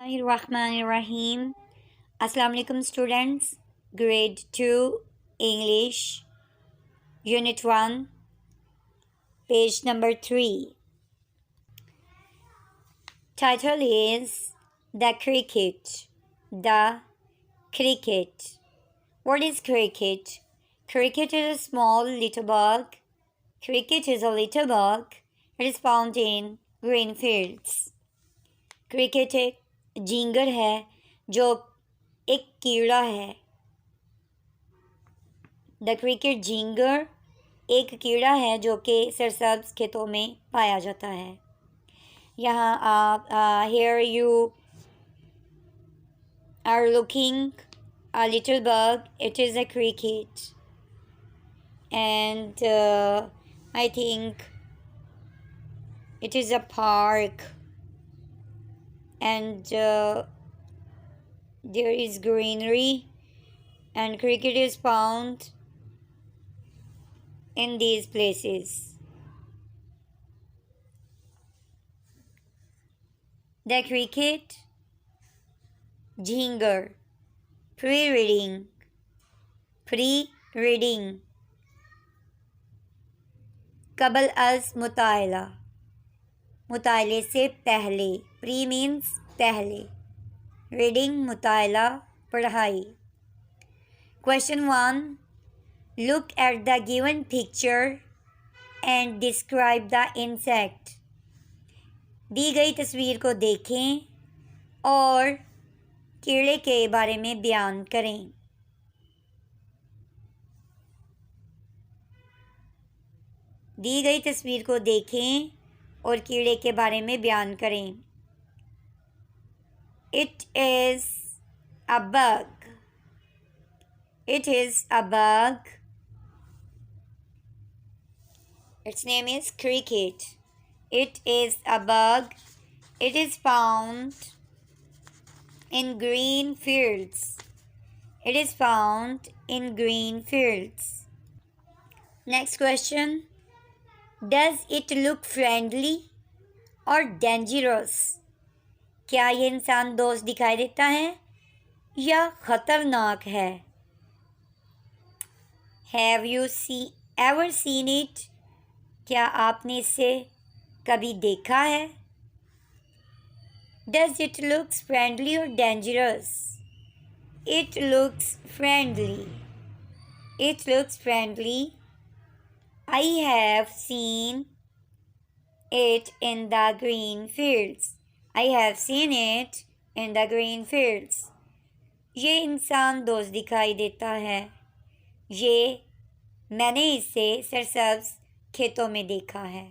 Bismillahirrahmanirrahim. Assalamu alaikum students. Grade 2 English Unit 1 page number 3. Title is The Cricket. The Cricket. What is cricket? Cricket is a small little bug. Cricket is a little bug. It is found in green fields. Cricket एक झींगर है जो एक कीड़ा है. The cricket झींगर एक कीड़ा है जो कि सरसब्ज खेतों में पाया जाता है. यहाँ आप here you are looking a little bug. It is a cricket and I think it is a park. And there is greenery and cricket is found in these places. The cricket झींगर. Pre-reading. कबल अज़ मुताला. मुताले से पहले. Pre means पहले. Reading मुताला पढ़ाई. Question 1. Look at the given picture and describe the insect. दी गई तस्वीर को देखें और कीड़े के बारे में बयान करें. दी गई तस्वीर को देखें और कीड़े के बारे में बयान करें. It is a bug. It is a bug. Its name is cricket. It is a bug. It is found in green fields. It is found in green fields. Next question. Does it look friendly or dangerous? क्या ये इंसान दोस्त दिखाई देता है या ख़तरनाक है? Have you ever seen it? क्या आपने इसे कभी देखा है? Does it looks friendly or dangerous? It looks friendly. It looks friendly. I have seen it in the green fields. I have seen it in the green fields. ये इंसान दोस्त दिखाई देता है. ये मैंने इसे सरसब्ज खेतों में देखा है.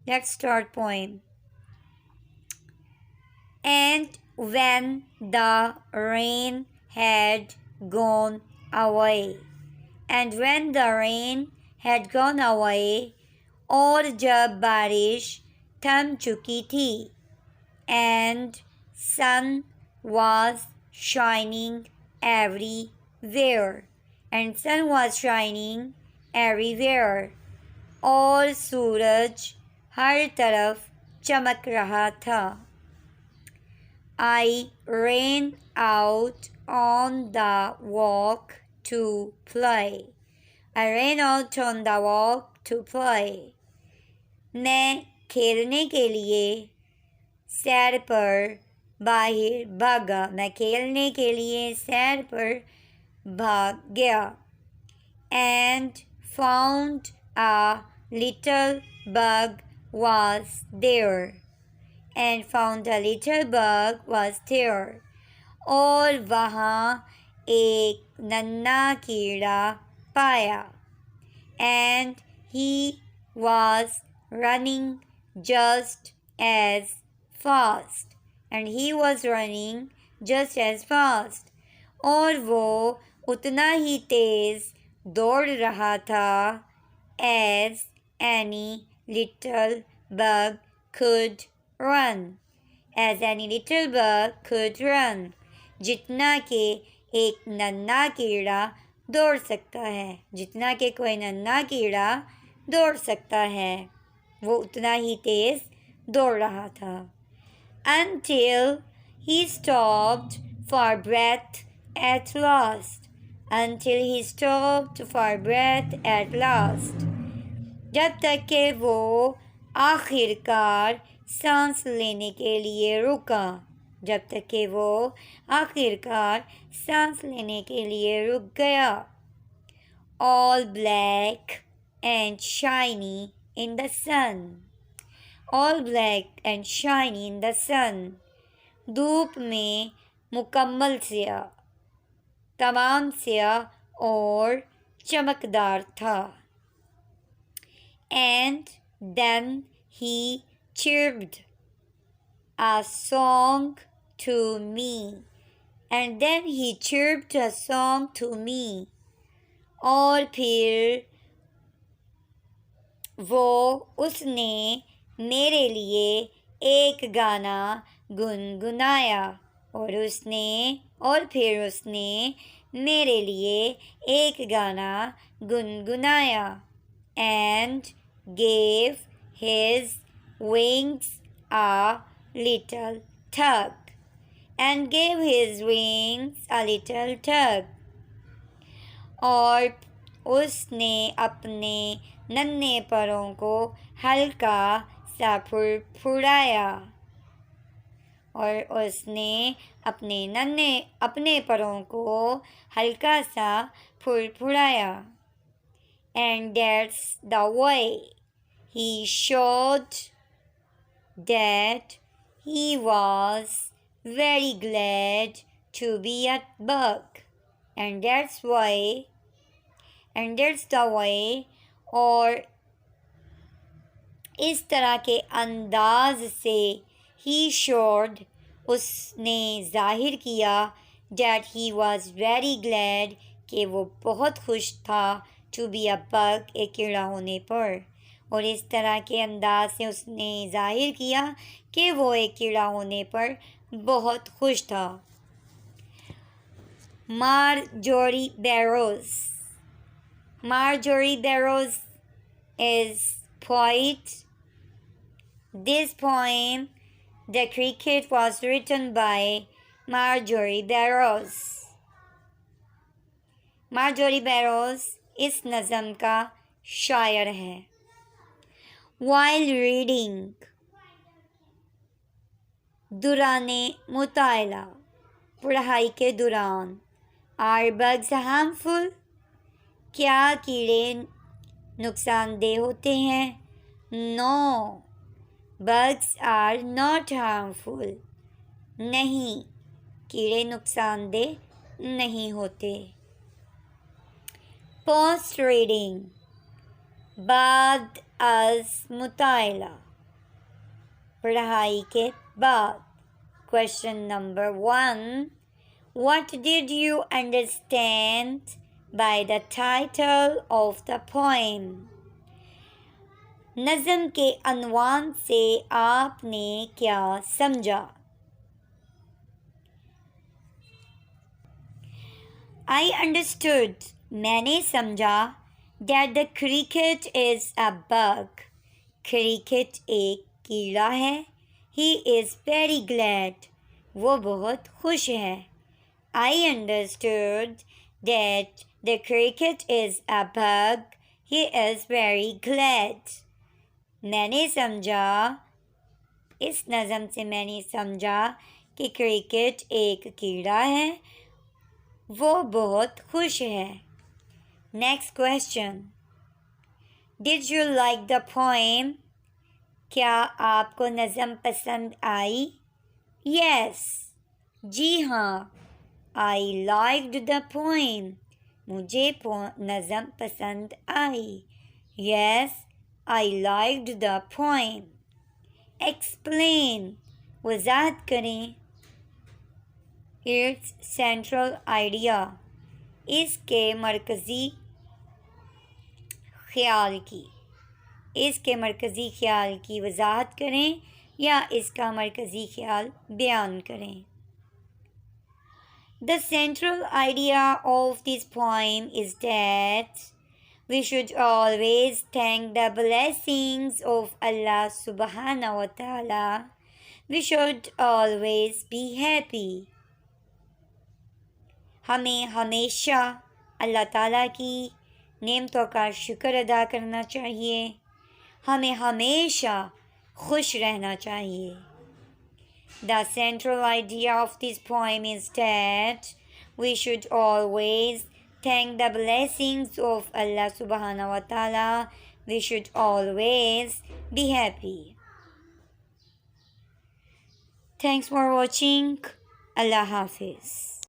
Let's start poem. And when the rain had gone away. And when the rain had gone away. और जब बारिश थम चुकी थी. And sun was shining everywhere. And sun was shining everywhere. और सूरज हर तरफ चमक रहा था. I ran out on the walk to play. I ran out on the walk to play. मैं खेलने के लिए सैर पर बाहर भागा. मैं खेलने के लिए सैर पर भाग गया. And found a little bug was there. And found a little bug was there. और वहाँ एक नन्हा कीड़ा पाया. And he was running just as fast. And he was running just as fast. और वो उतना ही तेज़ दौड़ रहा था as any little bug could run. As any little bug could run. जितना कि एक नन्हा कीड़ा दौड़ सकता है. जितना कि कोई नन्हा कीड़ा दौड़ सकता है वो उतना ही तेज़ दौड़ रहा था. until he stopped for breath at last. Until he stopped for breath at last. जब तक कि वो आखिरकार सांस लेने के लिए रुका. जब तक कि वो आखिरकार सांस लेने के लिए रुक गया. All black and shiny in the sun. All black and shiny in the sun. धूप में मुकम्मल स्याह, तमाम स्याह और चमकदार था. And then he chirped a song to me. And then he chirped a song to me. और फिर उसने मेरे लिए एक गाना गुनगुनाया. और फिर उसने मेरे लिए एक गाना गुनगुनाया. And gave his wings a little tug. And gave his wings a little tug. और उसने अपने नन्हे परों को हल्का सा फुड़फुड़ाया. और उसने अपने परों को हल्का सा फुड़फुड़ाया. And that's the way he showed that he was very glad to be a bug. And that's the way और इस तरह के अंदाज से he showed उसने ज़ाहिर किया that he was very glad कि वो बहुत खुश था to be a bug एक कीड़ा होने पर. और इस तरह के अंदाज से उसने ज़ाहिर किया कि वो एक कीड़ा होने पर बहुत खुश था. Marjorie Barrows. Marjorie Barrows is poet. This poem, The Cricket, was written by Marjorie Barrows. Marjorie Barrows इस नज़म का शायर है. While reading. दुराने मुताला, पढ़ाई के दौरान. Are bugs harmful? क्या कीड़े नुकसानदेह होते हैं? No, bugs are not harmful. नहीं, कीड़े नुकसानदेह नहीं होते. Post reading. बाद अज़ मुताला, पढ़ाई के बाद. Question number 1. What did you understand by the title of the poem? नज़म के अनवान से आपने क्या समझा? I understood, मैंने समझा, that the cricket is a bug. cricket एक कीड़ा है. He is very glad, वो बहुत खुश है. I understood that the cricket is a bug. He is very glad. मैंने समझा, इस नज़म से मैंने समझा कि क्रिकेट एक कीड़ा है, वो बहुत खुश है. Next question. Did you like the poem? क्या आपको नज़म पसंद आई? Yes. जी हाँ. I liked the poem. मुझे नज़म पसंद आई. Yes, I liked the poem. Explain. वज़ाहत करें. Its central idea. इसके मरकज़ी ख्याल की वज़ाहत करें या इसका मरकज़ी ख्याल बयान करें. The central idea of this poem is that we should always thank the blessings of Allah subhanahu wa ta'ala We should always be happy. हमें हमेशा अल्लाह ताला की नेमतों का शुक्र अदा करना चाहिए. हमें हमेशा खुश रहना चाहिए. The central idea of this poem is that we should always thank the blessings of Allah subhanahu wa ta'ala. We should always be happy. Thanks for watching. Allah Hafiz.